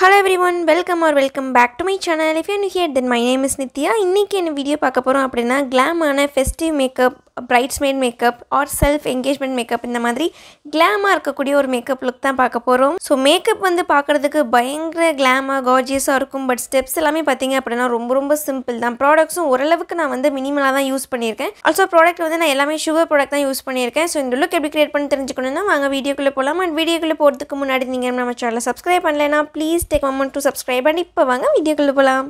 Hello everyone, welcome back to my channel. If you are new here, then my name is Nithya. இன்னைக்கு என்ன video பார்க்க போறோம் அப்படினா glam ஆன festive makeup, bridesmaid makeup or self engagement makeup இந்த மாதிரி glam இருக்கக்கூடிய ஒரு makeup look தான் பார்க்க போறோம். So makeup வந்து பார்க்கிறதுக்கு பயங்கர glam gorgeous இருக்கும், பட் ஸ்டெப்ஸ் எல்லாமே பாத்தீங்க அப்படினா ரொம்ப சிம்பிள் தான். ப்ராடக்ட்ஸும் ஓரளவுக்கு நான் வந்து மினிமலா தான் யூஸ் பண்ணியிருக்கேன். ஆல்சோ ப்ராடக்ட் வந்து நான் எல்லாமே சுகர் ப்ராடக்ட் தான் யூஸ் பண்ணியிருக்கேன். ஸோ இந்த லுக் எப்படி கிரியேட் பண்ணி தெரிஞ்சுக்கணும்னா வாங்க வீடியோக்குள்ள போலாம். அண்ட் வீடியோக்குள்ள போறதுக்கு முன்னாடி நீங்க நம்ம சேனலை சப்ஸ்கிரைப் பண்ணலைனா please take a moment to subscribe and இப்போ வாங்க வீடியோக்குள்ள போலாம்.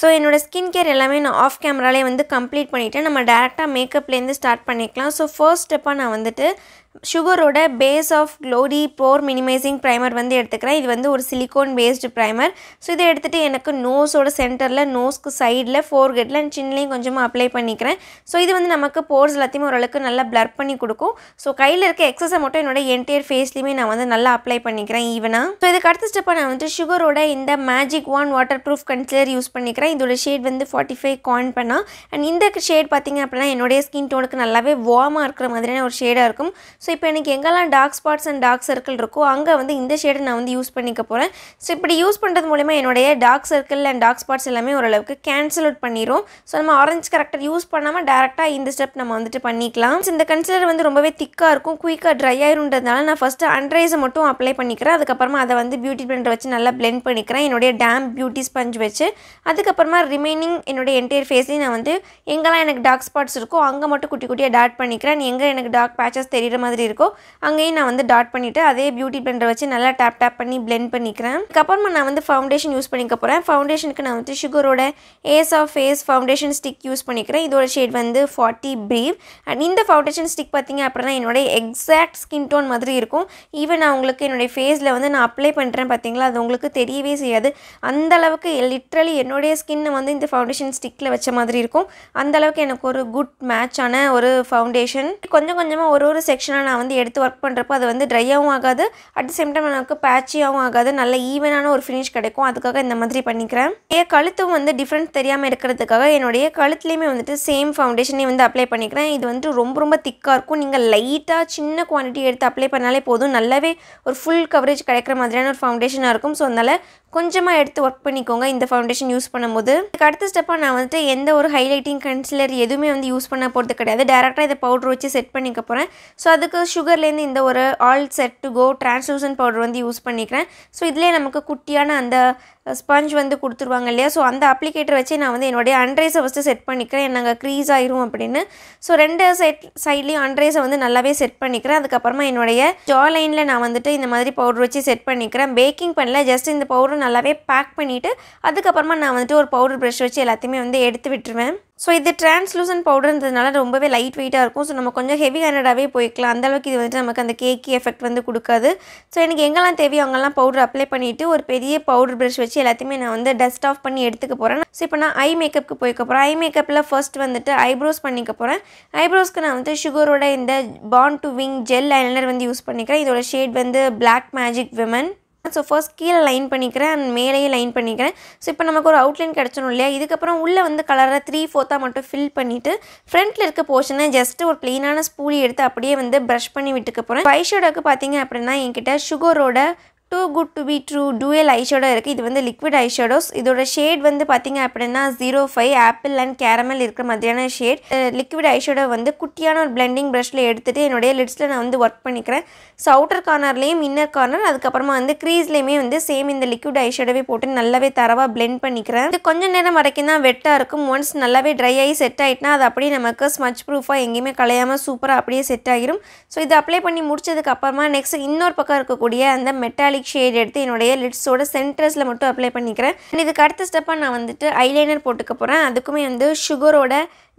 So என்னோட ஸ்கின் கேர் எல்லாமே நான் ஆஃப் கேமராலே வந்து கம்ப்ளீட் பண்ணிட்டேன். நம்ம டைரக்ட்டா மேக்கப்லேருந்து ஸ்டார்ட் பண்ணிக்கலாம். ஸோ ஃபர்ஸ்ட் ஸ்டெப்பா நான் வந்துட்டு சுகரோட base of glory pore minimising primer வந்து எடுத்துக்கிறேன். இது வந்து ஒரு சிலிகான் பேஸ்டு ப்ரைமர். ஸோ இதை எடுத்துகிட்டு எனக்கு நோஸோட சென்டரில், நோஸ்க்கு சைடில், ஃபோர்ஹெட்டில் அண்ட் சின்லேயும் கொஞ்சமாக அப்ளை பண்ணிக்கிறேன். ஸோ இது வந்து நமக்கு போர்ஸ் எல்லாத்தையுமே ஓரளவுக்கு நல்லா பிளர் பண்ணி கொடுக்கும். ஸோ கையில் இருக்க எக்ஸஸை மட்டும் என்னோட என்டையர் ஃபேஸ்லேயுமே நான் வந்து நல்லா அப்ளை பண்ணிக்கிறேன் ஈவனாக. ஸோ இதுக்கு அடுத்த ஸ்டெப்பாக நான் வந்து சுகரோட இந்த magic one water proof concealer use பண்ணிக்கிறேன். இதோட ஷேட் வந்து 45 கான் பண்ணா. அண்ட் இந்த ஷேட் பார்த்திங்க அப்படின்னா என்னுடைய ஸ்கின் டோனுக்கு நல்லாவே வார்மாக இருக்கிற மாதிரியான ஒரு ஷேடாக இருக்கும். ஸோ இப்போ எனக்கு எங்கெல்லாம் dark spots and dark circle இருக்கோ அங்கே வந்து இந்த ஷேடை நான் வந்து யூஸ் பண்ணிக்க போகிறேன். ஸோ இப்படி யூஸ் பண்ணுறது மூலமா என்னுடைய dark circle and dark spots எல்லாமே ஓரளவுக்கு கேன்சல் அவுட் பண்ணிடும். ஸோ நம்ம ஆரஞ்சு கரெக்டர் யூஸ் பண்ணாமல் டேரெக்டாக இந்த ஸ்டெப் நம்ம வந்துட்டு பண்ணிக்கலாம். இந்த கன்சிலர் வந்து ரொம்பவே திக்காக இருக்கும், குயிக்காக ட்ரை ஆயிருன்றதுனால நான் ஃபஸ்ட்டு அண்ட்ரைஸை மட்டும் அப்ளை பண்ணிக்கிறேன். அதுக்கப்புறமா அதை வந்து பியூட்டி பிளெண்டர் வச்சு நல்லா பிளெண்ட் பண்ணிக்கிறேன் என்னுடைய டேம்ப் பியூட்டி ஸ்பஞ்ச் வச்சு. அதுக்கப்புறமா ரிமைனிங் என்னுடைய என்டையர் ஃபேஸ்லேயும் நான் வந்து எங்கெல்லாம் எனக்கு டார்க் ஸ்பாட்ஸ் இருக்கோ அங்கே மட்டும் குட்டியாக டாட் பண்ணிக்கிறேன். எங்கே எனக்கு டார்க் பேச்சஸ் தெரிகிற மாதிரி இருக்கோ அங்கேயும் நான் வந்து டாட் பண்ணிவிட்டு அதே பியூட்டி பிளெண்டர் வச்சு நல்லா டேப் பண்ணி பிளெண்ட் பண்ணிக்கிறேன். அதுக்கப்புறமா நான் வந்து ஃபவுண்டேஷன் யூஸ் பண்ணிக்க போகிறேன். ஃபவுண்டேஷனுக்கு நான் வந்து சுகரோட ace of face foundation stick use பண்ணிக்கிறேன். இதோட ஷேட் வந்து 40 பிரீவ். அண்ட் இந்த ஃபவுண்டேஷன் ஸ்டிக் பார்த்திங்க அப்படின்னா என்னோட எக்ஸாக்ட் ஸ்கின் டோன் மாதிரி இருக்கும். ஈவன் நான் உங்களுக்கு என்னுடைய ஃபேஸில் வந்து நான் அப்ளை பண்ணுறேன் பார்த்தீங்களா, அது உங்களுக்கு தெரியவே செய்யாது. அந்தளவுக்கு லிட்ரலி என்னுடைய ஸ்கின்னை வந்து இந்த ஃபவுண்டேஷன் ஸ்டிக்கில் வச்ச மாதிரி இருக்கும். அந்தளவுக்கு எனக்கு ஒரு குட் மேட்சான ஒரு ஃபவுண்டேஷன். கொஞ்சமாக ஒரு செக்ஷனாக நான் வந்து எடுத்து ஒர்க் பண்ணுறப்போ அது வந்து ட்ரையாகவும் ஆகாது, அட் த சேம் டைம் நமக்கு பேச்சியாகவும் ஆகாது, நல்ல ஈவனான ஒரு ஃபினிஷ் கிடைக்கும். அதுக்காக இந்த மாதிரி பண்ணிக்கிறேன். என் கழுத்தும் வந்து டிஃப்ரெண்ட் தெரியாமல் இருக்கிறதுக்காக என்னுடைய கழுத்துலேயுமே வந்துட்டு சேம் ஃபவுண்டேஷனே வந்து அப்ளை பண்ணிக்கிறேன். இது வந்து ரொம்ப திக்காக இருக்கும். நீங்கள் லைட்டாக சின்ன குவான்டிட்டி எடுத்து அப்ளை பண்ணாலே போதும், நல்லாவே ஒரு ஃபுல் கவரேஜ் கிடைக்கிற மாதிரியான ஒரு ஃபவுண்டேஷனாக இருக்கும். ஸோ அதனால் கொஞ்சமாக எடுத்து ஒர்க் பண்ணிக்கோங்க இந்த ஃபவுண்டேஷன் யூஸ் பண்ணும்போது. இதுக்கு அடுத்த ஸ்டெப்பாக நான் வந்துட்டு எந்த ஒரு ஹைலைட்டிங் கன்சிலர் எதுவுமே வந்து யூஸ் பண்ண போகிறது கிடையாது. டேரெக்டாக இதை பவுடர் வச்சு செட் பண்ணிக்க போகிறேன். ஸோ அதுக்கு சுகர்லேருந்து இந்த ஒரு all set to go translucent powder வந்து யூஸ் பண்ணிக்கிறேன். ஸோ இதிலே நமக்கு குட்டியான அந்த ஸ்பஞ்ச் வந்து கொடுத்துருவாங்க இல்லையா, ஸோ அந்த அப்ளிகேட்டர் வச்சு நான் வந்து என்னுடைய அண்ட்ரைஸை ஃபஸ்ட்டு செட் பண்ணிக்கிறேன். எனக்கு க்ரீஸ் ஆயிரும் அப்படின்னு. ஸோ ரெண்டு சைட்லேயும் அண்ட்ரைஸை வந்து நல்லாவே செட் பண்ணிக்கிறேன். அதுக்கப்புறமா என்னுடைய ஜா லைனில் நான் வந்துட்டு இந்த மாதிரி பவுடர் வச்சு செட் பண்ணிக்கிறேன். பேக்கிங் பண்ணல, ஜஸ்ட் இந்த பவுடர் நல்லாவே பேக் பண்ணிவிட்டு அதுக்கப்புறமா நான் வந்துட்டு ஒரு பவுடர் ப்ரஷ் வச்சு எல்லாத்தையுமே வந்து எடுத்து விட்டுருவேன். ஸோ இது டிரான்ஸ்லூசன்ட் பவுடர்ன்றதுனால ரொம்பவே லைட் வெயிட்டாக இருக்கும். ஸோ நம்ம கொஞ்சம் ஹெவி ஹேண்டடாகவே போய்க்கலாம். அந்தளவுக்கு இது வந்துட்டு நமக்கு அந்த கேக்கி எஃபெக்ட் வந்து கொடுக்காது. ஸோ எனக்கு எங்கெல்லாம் தேவையோ அங்கெல்லாம் பவுடர் அப்ளை பண்ணிவிட்டு ஒரு பெரிய பவுடர் ப்ரஷ் வச்சு எல்லாத்தையுமே நான் வந்து டஸ்ட் ஆஃப் பண்ணி எடுத்துக்க போகிறேன். ஸோ இப்போ நான் ஐ மேக்கப்புக்கு போய்க்க போகிறேன். ஐ மேக்கப்பில் ஃபர்ஸ்ட் வந்துட்டு ஐப்ரோஸ் பண்ணிக்க போகிறேன். ஐப்ரோஸ்க்கு நான் வந்து சுகரோட இந்த bond to wing gel eyeliner வந்து யூஸ் பண்ணிக்கிறேன். இதோட ஷேட் வந்து Blackmagic விமன். ஸோ ஃபர்ஸ்ட் கீழே லைன் பண்ணிக்கிறேன் அண்ட் மேலேயே லைன் பண்ணிக்கிறேன். ஸோ இப்போ நமக்கு ஒரு அவுட்லைன் கிடச்சிடும் இல்லையா. இதுக்கப்புறம் உள்ளே வந்து கலரை 3/4 மட்டும் ஃபில் பண்ணிவிட்டு ஃப்ரண்ட்டில் இருக்க போர்ஷனை ஜஸ்ட் ஒரு ப்ளெயினான ஸ்பூலி எடுத்து அப்படியே வந்து ப்ரஷ் பண்ணி விட்டுக்க போகிறேன். ஐஷேடோக்கு பார்த்தீங்க அப்படின்னா என்கிட்ட சுகரோட too good to be true dual eyeshadow இருக்குது. இது வந்து லிக்விட் ஐஷேடோஸ். இதோட ஷேட் வந்து பார்த்திங்க அப்படின்னா 05 ஆப்பிள் அண்ட் கேரமல் இருக்கிற மாதிரியான ஷேட். லிக்விட் ஐஷேடோ வந்து குட்டியான ஒரு பிளெண்டிங் ப்ரஷில் எடுத்துகிட்டு என்னுடைய லிட்ஸில் நான் வந்து ஒர்க் பண்ணிக்கிறேன். ஸோ அவுட்டர் கார்னர்லேயும் இன்னர் கார்னர் அதுக்கப்புறமா வந்து க்ரீஸ்லேயுமே வந்து சேம் இந்த லிக்விட் ஐஷேடோவே போட்டு நல்லாவே தரவாக பிளெண்ட் பண்ணிக்கிறேன். இது கொஞ்சம் நேரம் வரைக்கும் தான் வெட்டாக இருக்கும். ஒன்ஸ் நல்லாவே ட்ரை ஆகி செட் ஆகிட்டுனா அது அப்படியே நமக்கு ஸ்மச் ப்ரூஃபாக எங்கேயுமே கலையாமல் சூப்பராக அப்படியே செட் ஆகிரும். ஸோ இது அப்ளை பண்ணி முடிச்சதுக்கு அப்புறமா நெக்ஸ்ட் இன்னொரு பக்கம் இருக்கக்கூடிய அந்த மெட்டாலிக் ஷேட் எடுத்து என்னுடைய லிட்ஸோட சென்டர்ஸில் மட்டும் அப்ளை பண்ணிக்கிறேன். இதுக்கு அடுத்த ஸ்டெப்பாக நான் வந்துட்டு ஐலைனர் போட்டுக்க போகிறேன். அதுக்குமே வந்து சுகரோட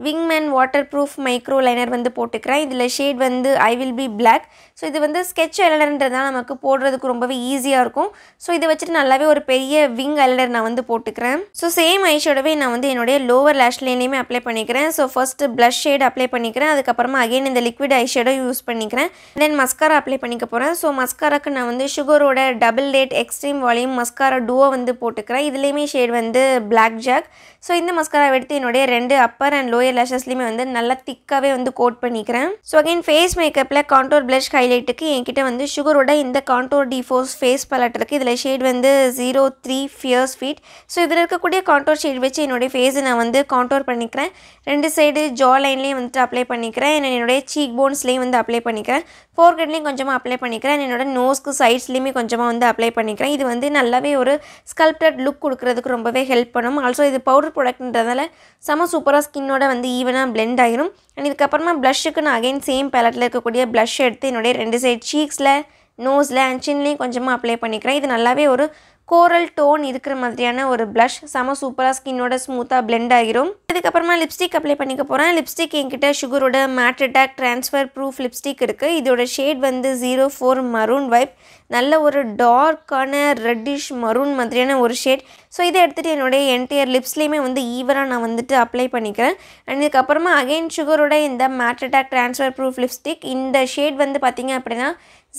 wingman waterproof microliner வந்து போட்டுக்கிறேன். இதில் ஷேட் வந்து I will be black. So இது வந்து ஸ்கெட்ச் ஐலைனர்ன்றதுனால நமக்கு போடுறதுக்கு ரொம்பவே ஈஸியாக இருக்கும். ஸோ இதை வச்சுட்டு நல்லாவே ஒரு பெரிய விங் ஐலைனர் நான் வந்து போட்டுக்கிறேன். ஸோ சேம் ஐஷேடோவே நான் வந்து என்னுடைய லோவர் லேஷ் லைன்லேயுமே அப்ளை பண்ணிக்கிறேன். So first blush shade apply பண்ணிக்கிறேன். அதுக்கப்புறமா அகைன் இந்த லிக்விட் ஐஷேடோ யூஸ் பண்ணிக்கிறேன். தென் மஸ்காரா அப்ளை பண்ணிக்க போகிறேன். ஸோ மஸ்காராக்கு நான் வந்து சுகரோட double date extreme volume mascara duo வந்து போட்டுக்கிறேன். இதுலேயுமே ஷேட் வந்து blackjack. ஸோ இந்த மஸ்காரா எடுத்து என்னுடைய ரெண்டு அப்பர் அண்ட் லோயர் லோயர் லேஷஸ்லையுமே வந்து நல்லா திக்காகவே வந்து கோட் பண்ணிக்கிறேன். ஸோ அகைன் ஃபேஸ் மேக்கப்பில் கான்டோர் ப்ளஷ் ஹைலைட்டுக்கு என்கிட்ட வந்து சுகரோட இந்த கான்டோர் டிஃபோர்ஸ் ஃபேஸ் பலட் இருக்குது. இதில் ஷேட் வந்து 03 ஃபியர்ஸ் ஃபீட். ஸோ இதில் இருக்கக்கூடிய கான்டோர் ஷேட் வச்சு என்னுடைய ஃபேஸை நான் வந்து கான்டோர் பண்ணிக்கிறேன். 2 சைடு ஜா லைன்லேயும் வந்துட்டு அப்ளை பண்ணிக்கிறேன். என்னுடைய சீக் போன்ஸ்லேயும் வந்து அப்ளை பண்ணிக்கிறேன். ஃபோர்ஹெட்லேயும் கொஞ்சமாக அப்ளை பண்ணிக்கிறேன். என்னோட நோஸ்க்கு சைட்ஸ்லேயுமே கொஞ்சமாக வந்து அப்ளை பண்ணிக்கிறேன். இது வந்து நல்லாவே ஒரு ஸ்கல்ப்டட் லுக் கொடுக்குறதுக்கு ரொம்பவே ஹெல்ப் பண்ணும். ஆல்சோ இது பவுடர் ப்ராடக்ட்ன்றதால செம சூப்பராக ஸ்கின்னோட வந்து ஈவனாக பிளெண்ட் ஆகிரும். அண்ட் இதுக்கப்புறமா ப்ளஷ்ஷுக்கு நான் அகைன் சேம் பேலட்டில் இருக்கக்கூடிய ப்ளஷ் எடுத்து என்னுடைய 2 சைட் சீக்ஸில், நோஸில் அண்ட் சின்லேயும் கொஞ்சமாக அப்ளை பண்ணிக்கிறேன். இது நல்லாவே ஒரு கோரல் டோன் இருக்கிற மாதிரியான ஒரு ப்ளஷ் செம சூப்பராக ஸ்கின்னோட ஸ்மூத்தாக பிளெண்ட் ஆகிரும். இதுக்கப்புறமா லிப்ஸ்டிக் அப்ளை பண்ணிக்க போகிறேன். லிப்ஸ்டிக் என்கிட்ட சுகரோட matte attack transfer proof lipstick இருக்குது. இதோட ஷேட் வந்து 04 மரூன் வைப். நல்ல ஒரு டார்க்கான ரெட்டிஷ் மரூன் மாதிரியான ஒரு ஷேட். ஸோ இதை எடுத்துகிட்டு என்னுடைய என்டையர் லிப்ஸ்லேயுமே வந்து ஈவராக நான் வந்துட்டு அப்ளை பண்ணிக்கிறேன். அண்ட் இதுக்கப்புறமா அகைன் சுகரோட இந்த matte attack transfer proof lipstick, இந்த ஷேட் வந்து பார்த்திங்க அப்படின்னா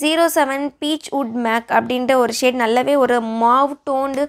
07 peachwood மேக் அப்படின்ற ஒரு ஷேட். நல்லாவே ஒரு மாவ் டோன்டு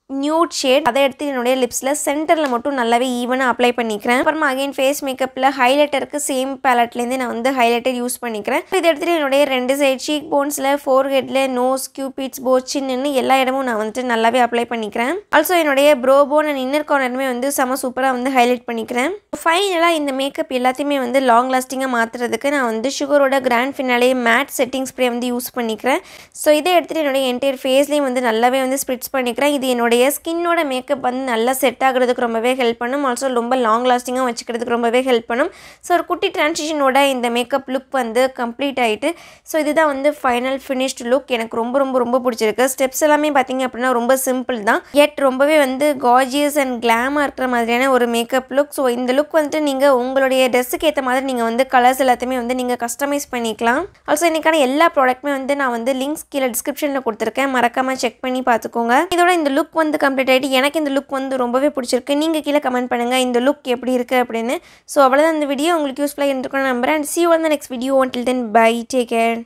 நியூட் ஷேட். அதை எடுத்து என்னுடைய லிப்ஸில் சென்டரில் மட்டும் நல்லாவே ஈவனாக அப்ளை பண்ணிக்கிறேன். அப்புறமா அகைன் ஃபேஸ் மேக்கப்பில் ஹைலைட்டருக்கு சேம் பேலட்லேருந்து நான் வந்து ஹைலைட்டர் யூஸ் பண்ணிக்கிறேன். இதை எடுத்துகிட்டு என்னுடைய 2 சைட் சீக் போன்ஸில், ஃபோர்ஹெட்டில், நோஸ், கியூபிட்ஸ், சின்னு எல்லா இடமும் நான் வந்துட்டு நல்லாவே அப்ளை பண்ணிக்கிறேன். ஆல்சோ என்னுடைய ப்ரோ போன் அண்ட் இன்னர் கார்னருமே வந்து செம சூப்பராக வந்து ஹைலைட் பண்ணிக்கிறேன். ஃபைனலாக இந்த மேக்கப் எல்லாத்தையுமே வந்து லாங் லாஸ்டிங்காக மாற்றுறதுக்கு நான் வந்து சுகரோட grand finale matte setting spray வந்து யூஸ் பண்ணிக்கிறேன். ஸோ இதை எடுத்துகிட்டு என்னுடைய என்டையர் ஃபேஸ்லேயும் வந்து நல்லாவே வந்து ஸ்ப்ரிட்ஸ் பண்ணிக்கிறேன். இது என்னுடைய ஸ்கின்னோட மேக்கப் வந்து நல்லா செட் ஆகிறதுக்கு ரொம்பவே ஹெல்ப் பண்ணும். ஆல்சோ ரொம்ப லாங் லாஸ்டிங்காக வச்சுக்கிறதுக்கு ரொம்பவே ஹெல்ப் பண்ணும். ஸோ ஒரு குட்டி ட்ரான்சிஷனோட இந்த மேக்கப் லுக் வந்து கம்ப்ளீட் ஆகிட்டு, ஸோ இதுதான் வந்து ஃபைனல் ஃபினிஷ்டு லுக். எனக்கு ரொம்ப ரொம்ப ரொம்ப பிடிச்சிருக்கு. ஸ்டெப்ஸ் எல்லாமே பார்த்திங்க அப்படின்னா ரொம்ப சிம்பிள் தான், எட் ரொம்பவே வந்து கார்ஜியஸ் அண்ட் கிளாமாக இருக்கிற மாதிரியான ஒரு மேக்கப் லுக். ஸோ இந்த லுக் வந்துட்டு நீங்கள் உங்களுடைய ட்ரெஸ்ஸுக்கு ஏற்ற மாதிரி நீங்கள் வந்து கலர்ஸ் எல்லாத்தையுமே வந்து நீங்கள் கஸ்டமைஸ் பண்ணிக்கலாம். ஆல்சோ இன்றைக்கான எல்லா ப்ராடக்ட்டுமே வந்து நான் வந்து லிங்க்ஸ் கீழே டிஸ்கிரிப்ஷனில் கொடுத்துருக்கேன், மறக்காமல் செக் பண்ணி பார்த்துக்கோங்க. இதோட இந்த லுக் வந்து கம்ப்ளீட் ஆகிட்டு எனக்கு இந்த லுக் வந்து ரொம்பவே பிடிச்சிருக்கு. நீங்கள் கீழே கமெண்ட் பண்ணுங்கள் இந்த லுக் எப்படி இருக்குது அப்படின்னு. ஸோ அவ்வளோதான் இந்த வீடியோ உங்களுக்கு யூஸ்ஃபுல்லாக இருந்திருக்கும்னு நம்புறேன். And see you on the next video. Until then, bye, take care.